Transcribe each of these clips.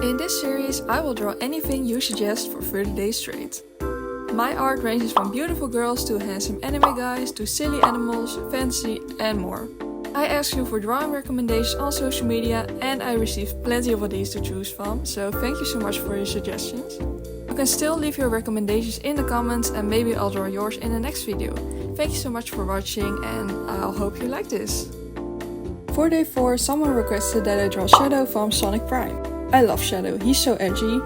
In this series, I will draw anything you suggest for 30 days straight. My art ranges from beautiful girls to handsome anime guys to silly animals, fantasy and more. I asked you for drawing recommendations on social media and I received plenty of ideas to choose from, so thank you so much for your suggestions. You can still leave your recommendations in the comments and maybe I'll draw yours in the next video. Thank you so much for watching and I hope you like this. For day 4, someone requested that I draw Shadow from Sonic Prime. I love Shadow, he's so edgy.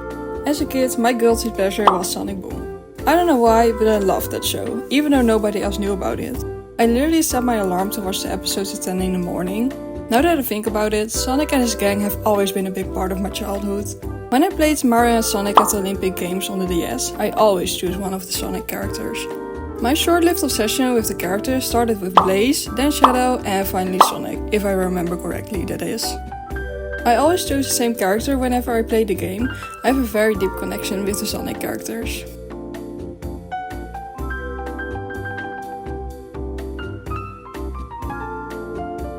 As a kid, my guilty pleasure was Sonic Boom. I don't know why, but I loved that show, even though nobody else knew about it. I literally set my alarm to watch the episodes at 10 in the morning. Now that I think about it, Sonic and his gang have always been a big part of my childhood. When I played Mario&Sonic at the Olympic Games on the DS, I always choose one of the Sonic characters. My short-lived obsession with the characters started with Blaze, then Shadow and finally Sonic, if I remember correctly, that is. I always choose the same character whenever I play the game. I have a very deep connection with the Sonic characters.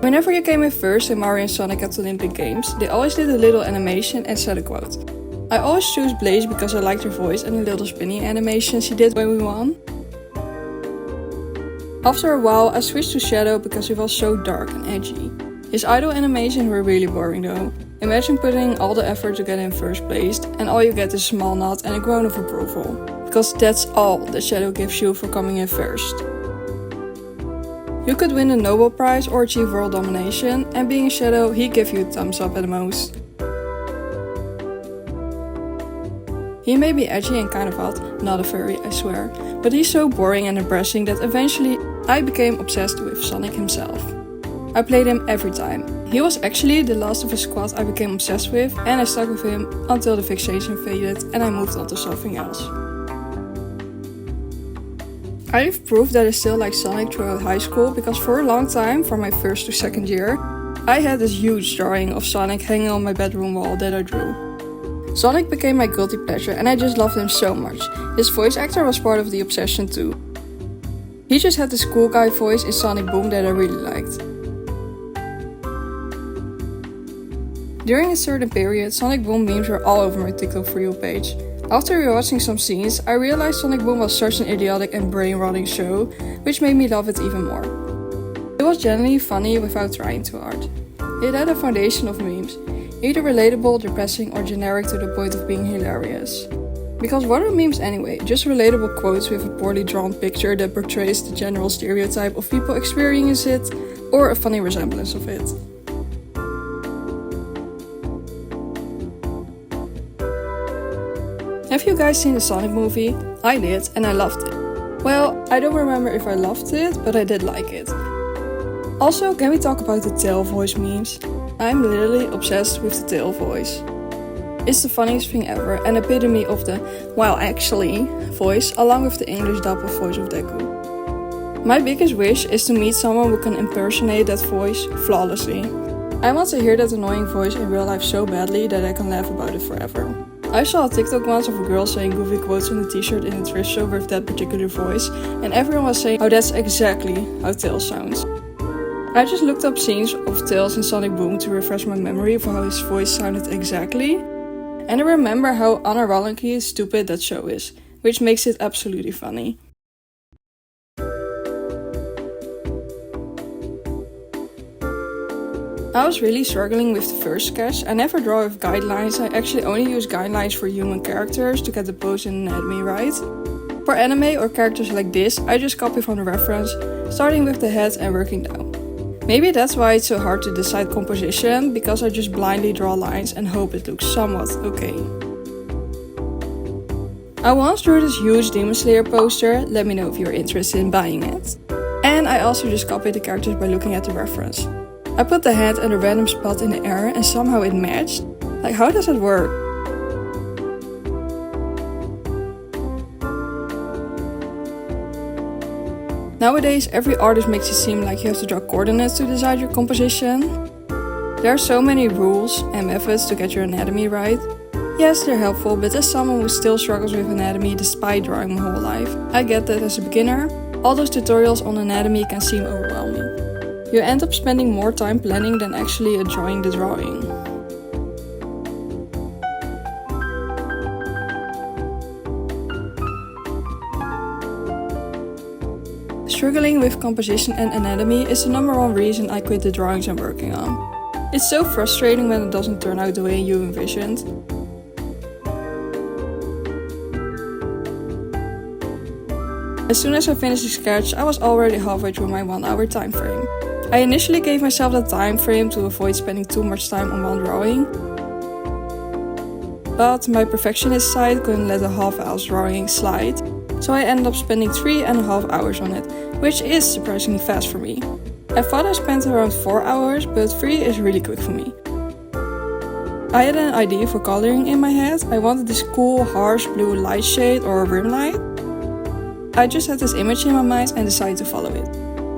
Whenever you came in first in Mario&Sonic at the Olympic Games, they always did a little animation and said a quote. I always choose Blaze because I liked her voice and the little spinning animation she did when we won. After a while I switched to Shadow because he was so dark and edgy. His idle animations were really boring though. Imagine putting all the effort to get in first place and all you get is a small nod and a groan of approval. Because that's all that Shadow gives you for coming in first. You could win a Nobel Prize or achieve world domination, and being a Shadow, he'd give you a thumbs up at the most. He may be edgy and kind of hot, not a furry, I swear, but he's so boring and depressing that eventually I became obsessed with Sonic himself. I played him every time. He was actually the last of a squad I became obsessed with and I stuck with him until the fixation faded and I moved on to something else. I've proved that I still like Sonic throughout high school because for a long time, from my first to second year, I had this huge drawing of Sonic hanging on my bedroom wall that I drew. Sonic became my guilty pleasure and I just loved him so much. His voice actor was part of the obsession too. He just had this cool guy voice in Sonic Boom that I really liked. During a certain period, Sonic Boom memes were all over my TikTok For You page. After rewatching some scenes, I realized Sonic Boom was such an idiotic and brain-rotting show, which made me love it even more. It was genuinely funny without trying too hard. It had a foundation of memes, either relatable, depressing or generic to the point of being hilarious. Because what are memes anyway? Just relatable quotes with a poorly drawn picture that portrays the general stereotype of people experiencing it, or a funny resemblance of it. Have you guys seen the Sonic movie? I did and I loved it. Well, I don't remember if I loved it, but I did like it. Also, can we talk about the tail voice memes? I'm literally obsessed with the tail voice. It's the funniest thing ever, an epitome of the "well actually" voice along with the English dub of voice of Deku. My biggest wish is to meet someone who can impersonate that voice flawlessly. I want to hear that annoying voice in real life so badly that I can laugh about it forever. I saw a TikTok once of a girl saying goofy quotes on a t-shirt in a thrift store with that particular voice, and everyone was saying how that's exactly how Tails sounds. I just looked up scenes of Tails in Sonic Boom to refresh my memory of how his voice sounded exactly, and I remember how unironically stupid that show is, which makes it absolutely funny. I was really struggling with the first sketch. I never draw with guidelines, I actually only use guidelines for human characters to get the pose and anatomy right. For anime or characters like this, I just copy from the reference, starting with the head and working down. Maybe that's why it's so hard to decide composition, because I just blindly draw lines and hope it looks somewhat okay. I once drew this huge Demon Slayer poster, let me know if you're interested in buying it. And I also just copied the characters by looking at the reference. I put the head at a random spot in the air and somehow it matched. Like, how does it work? Nowadays, every artist makes it seem like you have to draw coordinates to decide your composition. There are so many rules and methods to get your anatomy right. Yes, they're helpful, but as someone who still struggles with anatomy despite drawing my whole life, I get that as a beginner, all those tutorials on anatomy can seem overwhelming. You end up spending more time planning than actually enjoying the drawing. Struggling with composition and anatomy is the number one reason I quit the drawings I'm working on. It's so frustrating when it doesn't turn out the way you envisioned. As soon as I finished the sketch, I was already halfway through my 1 hour time frame. I initially gave myself the time frame to avoid spending too much time on one drawing, but my perfectionist side couldn't let a half-hour drawing slide, so I ended up spending 3.5 hours on it, which is surprisingly fast for me. I thought I spent around 4 hours, but 3 is really quick for me. I had an idea for coloring in my head. I wanted this cool, harsh blue light shade or rim light. I just had this image in my mind and decided to follow it.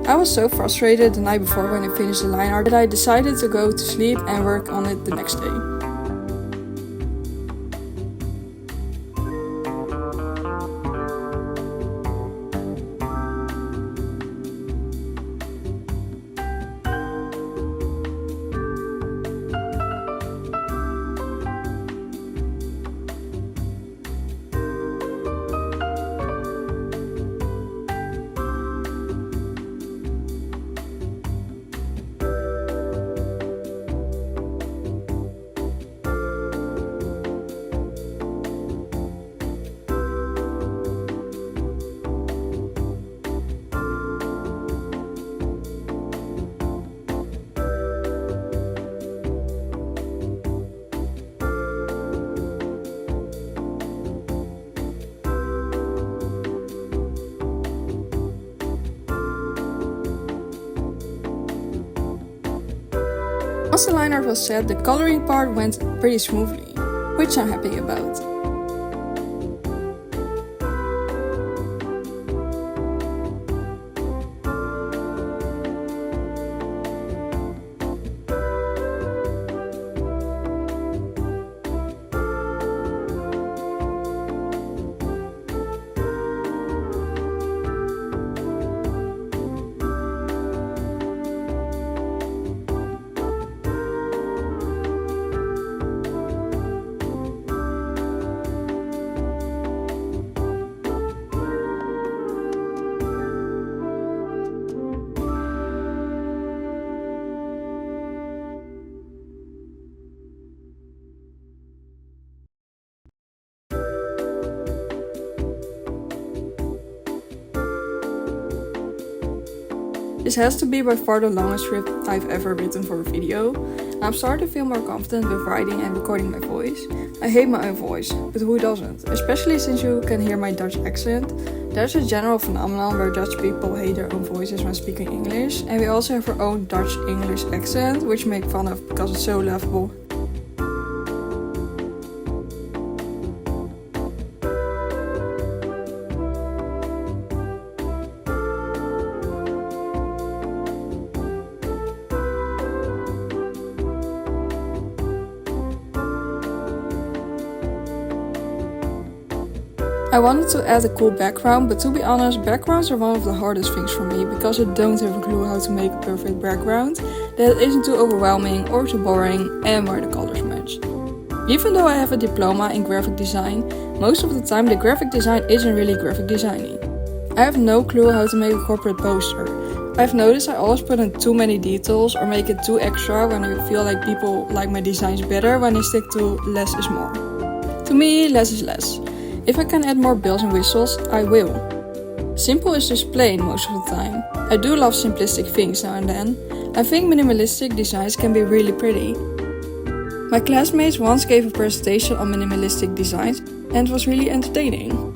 I was so frustrated the night before when I finished the line art that I decided to go to sleep and work on it the next day. Once the line art was set, the coloring part went pretty smoothly, which I'm happy about. This has to be by far the longest script I've ever written for a video. I'm starting to feel more confident with writing and recording my voice. I hate my own voice, but who doesn't? Especially since you can hear my Dutch accent. There's a general phenomenon where Dutch people hate their own voices when speaking English, and we also have our own Dutch-English accent, which we make fun of because it's so laughable. I wanted to add a cool background, but to be honest, backgrounds are one of the hardest things for me because I don't have a clue how to make a perfect background that isn't too overwhelming or too boring and where the colors match. Even though I have a diploma in graphic design, most of the time the graphic design isn't really graphic designing. I have no clue how to make a corporate poster. I've noticed I always put in too many details or make it too extra when I feel like people like my designs better when I stick to less is more. To me, less is less. If I can add more bells and whistles, I will. Simple is just plain most of the time. I do love simplistic things now and then. I think minimalistic designs can be really pretty. My classmates once gave a presentation on minimalistic designs and it was really entertaining.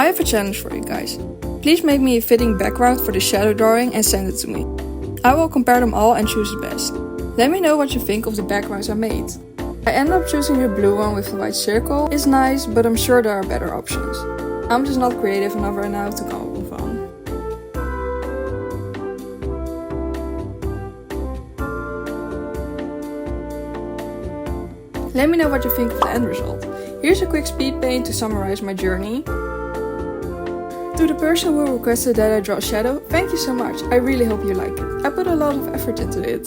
I have a challenge for you guys. Please make me a fitting background for the shadow drawing and send it to me. I will compare them all and choose the best. Let me know what you think of the backgrounds I made. I ended up choosing the blue one with the white circle. It's nice, but I'm sure there are better options. I'm just not creative enough right now to come up with one. Let me know what you think of the end result. Here's a quick speed paint to summarize my journey. To the person who requested that I draw a shadow, thank you so much. I really hope you like it. I put a lot of effort into it.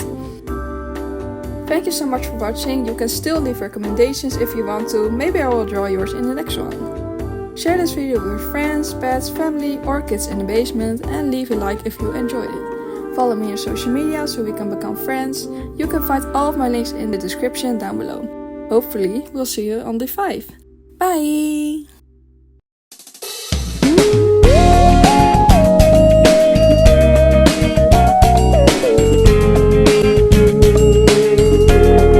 Thank you so much for watching. You can still leave recommendations if you want to. Maybe I will draw yours in the next one. Share this video with your friends, pets, family or kids in the basement and leave a like if you enjoyed it. Follow me on social media so we can become friends. You can find all of my links in the description down below. Hopefully we'll see you on day 5. Bye!